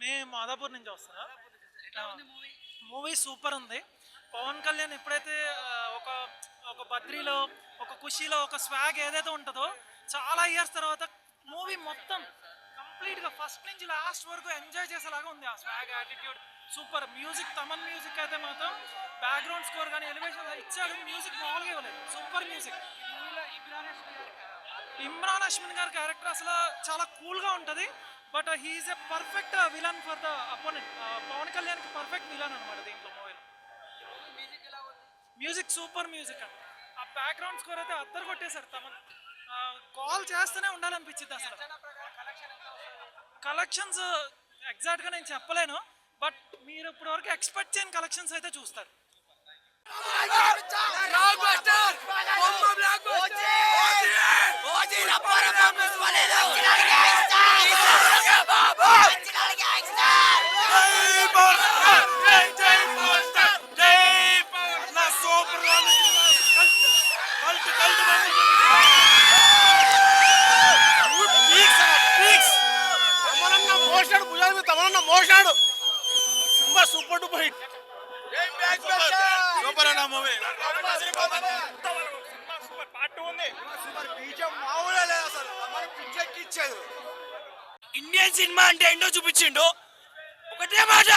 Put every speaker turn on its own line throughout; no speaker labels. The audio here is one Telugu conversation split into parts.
మేము మాదాపూర్ నుంచి వస్తున్నా. మూవీ సూపర్ ఉంది. పవన్ కళ్యాణ్ ఎప్పుడైతే ఒక ఒక బద్రీలో ఒక ఖుషీలో ఒక స్వాగ్ ఏదైతే ఉంటుందో చాలా ఇయర్స్ తర్వాత మూవీ మొత్తం కంప్లీట్గా ఫస్ట్ నుంచి లాస్ట్ వరకు ఎంజాయ్ చేసేలాగా ఉంది. ఆ swag attitude super. Music Thaman music అయితే మాత్రం బ్యాక్గ్రౌండ్ స్కోర్ కానీ ఎలివేషన్ ఇచ్చాడు. మ్యూజిక్ మామూలుగా ఇవ్వలేదు, సూపర్ మ్యూజిక్. ఇమ్రాన్ హష్మిన్ గారి క్యారెక్టర్ అసలు చాలా కూల్గా ఉంటుంది. But he's a perfect villain for the opponent. Pawan కళ్యాణ్కి పర్ఫెక్ట్ విలన్ అనమాట దీంట్లో మూవీలో. మ్యూజిక్ సూపర్ మ్యూజిక్ అండి. ఆ బ్యాక్గ్రౌండ్ స్కోర్ అయితే అద్దరు కొట్టేశారు. తమన్ కాల్ చేస్తూనే ఉండాలనిపించింది అసలు. కలెక్షన్స్ ఎగ్జాక్ట్గా నేను చెప్పలేను, బట్ మీరు ఇప్పటి వరకు ఎక్స్పెక్ట్ చేయని కలెక్షన్స్ అయితే చూస్తారు.
మోసాడు సినిమా సూపర్ డూపర్ హిట్. సూపర్ అన్న మూవీ. పార్ట్ 2 ఉంది. సూపర్ బీజం మామూలే లేదు అసలు. మనకి పిచ్చెక్కిచ్చేది. ఇండియన్ సినిమా అంటే ఏంటో చూపించిండు. ఒకటే మాట,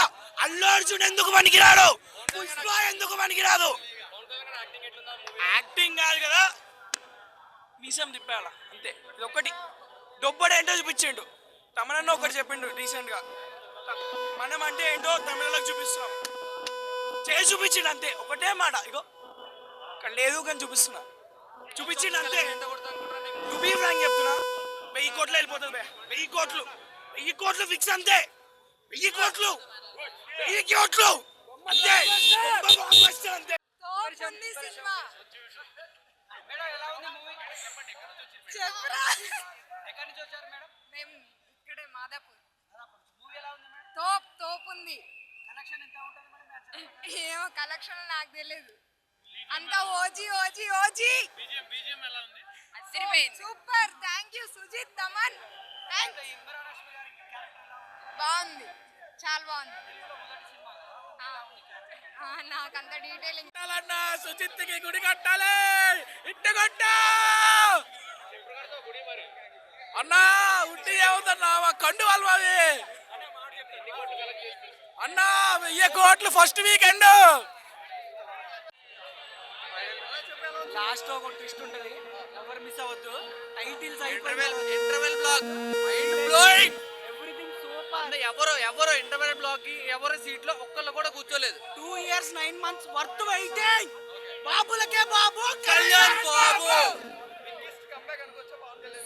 అల్లు అర్జున్ ఎందుకు పనికిరాడు, పుష్ప ఎందుకు పనికిరాదు. యాక్టింగ్ కాదు కదా, మీసం తిప్పాల అంతే. ఇది ఒకటి డొబ్బడు ఏంటో చూపించిండు. తమనన్న ఒకటి చెప్పిండు రీసెంట్ గా, మనం అంటే ఏంటో తమిళలోకి చూపిస్తున్నాం. చేసి చూపించిండు అంతే. ఒకటే మాట, ఇగో ఇక్కడ లేదు కానీ చూపిస్తున్నా, చూపించిండు అంతే. నువ్వు బీ ఫ్రాంక్ చెప్తున్నా, 1000 కోట్లు వెళ్ళిపోతుంది. 1000 కోట్లు 1000 కోట్లు ఫిక్స్ అంతే. 1000 కోట్లు 1000 కోట్లు అంతే. అంతే.
ఏమో కలెక్షన్ నాకు తెలియదు. అంతా OG OG OG. Super. Thank you Sujith, Thaman. బాగుంది, చాలా బాగుంది. నాకంత డీటెయిలింగ్.
సుజిత్ కి గుడి కట్టాలి, ఇట్టు కొట్టా అన్నా. ఉట్టి ఏమవుతున్నా కండు వాళ్ళవి అన్నా. 1000 కోట్లు ఫస్ట్ వీకెండ్. లాస్ట్ ఒక ట్విస్ట్ ఉంటది, ఎవరు మిస్ అవ్వద్దు. Titles interval block mind blowing. Everything super. ఎవరు ఇంటర్వెల్ బ్లాక్ కి ఎవరు సీట్ లో ఒక్కళ్ళు కూడా కూర్చోలేదు. 2 years 9 months వర్త్ వెయిటింగ్. బాబులకే బాబు, కళ్యాణ్ బాబు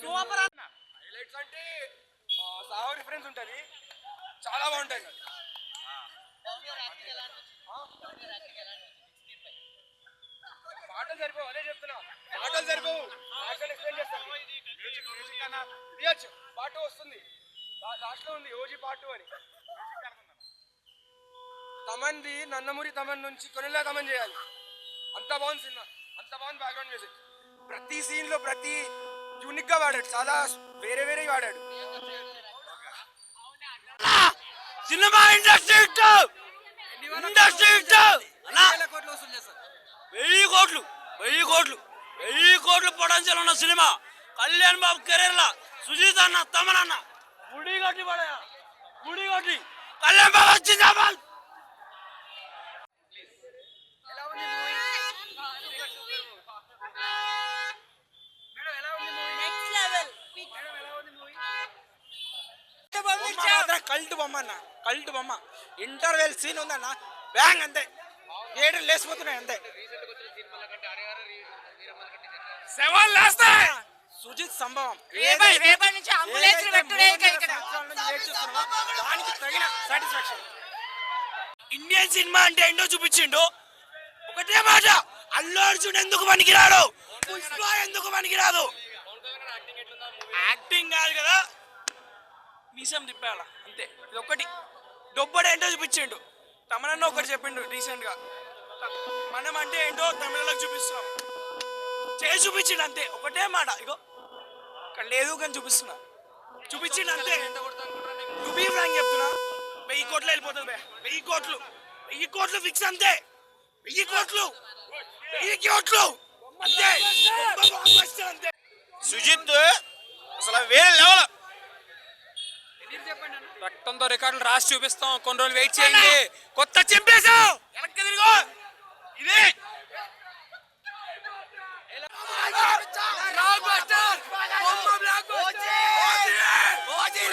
సూపర్ అన్న. హైలైట్స్ అంటే సాహో రిఫరెన్స్ ఉంటది, చాలా బాగుంటది. పాటలు సరిపోవు, అదే చెప్తున్నా. పాటలు సరిపోవు, పాటలు ఎక్స్ప్లెయిన్ చేస్తాను. మ్యూజిక్ అన్న రియచ్చు. పార్ట్ 2 వస్తుంది, లాస్ట్ లో ఉంది ఓజీ పార్ట్ 2 అని. తమన్ది నందమూరి తమన్ నుంచి కొనిలా తమన్ చేయాలి. అంత బాగుంది సినిమా, అంత బాగుంది బ్యాక్గ్రౌండ్ మ్యూజిక్. ప్రతి సీన్ లో ప్రతి యూనిక్ గా వాడాడు, చాలా వేరే వేరే వాడాడు. సినిమా ఇండస్ట్రీ 1000 కోట్లు పొటెన్షియల్ ఉన్న సినిమా. కళ్యాణ్ బాబు కెరీర్ లా సుజీత్ అన్న, తమన్ అన్న గుడి కొట్టి పడయా, గుడి కొట్టి కళ్యాణ్ బాబు వచ్చిందా. కల్ట్ బొమ్మ అన్న, కల్ట్ బొమ్మ. ఇంటర్వెల్ సీన్ ఉందన్న, బ్యాంగ్ అంతే. ఏడు లేసిపోతున్నాయి అంతే. సుజిత్ సంభవం దానికి తగిన సాటిస్ఫాక్షన్. ఇండియన్ సినిమా అంటే ఏంటో చూపించిండు. ఒకటే మాట, అల్లు అర్జున్ ఎందుకు పనికిరాడు, పుష్ప ఎందుకు పనికిరాదు. యాక్టింగ్ కాదు కదా, మీసం తిప్పాల అంతే. ఇది ఒకటి డొబ్బడు ఏంటో చూపించిండు. తమనన్న ఒకటి చెప్పిండు రీసెంట్ గా, మనం అంటే ఏంటో తమిళలోకి చూపిస్తున్నాం. చేసి చూపించిండు అంతే. ఒకటే మాట, ఇగో ఇక్కడ లేదు కానీ చూపిస్తున్నా, చూపించిండు అంతే. నువ్వు బీ ఫ్రాంక్ చెప్తున్నా, కోట్లు వెళ్ళిపోతుంది బే. 1000 కోట్లు ఫిక్స్ అంతే. 1000 కోట్లు అంతే. అంతే.
సుజిత్ అసలు వేరే లెవెల్.
రక్తంతో రికార్డులు రాసి చూపిస్తాం, కొన్ని రోజులు వెయిట్ చేయండి. కొత్త చింపేశావు.
వెనక్కి తిరుగు. ఇది
ఓజీ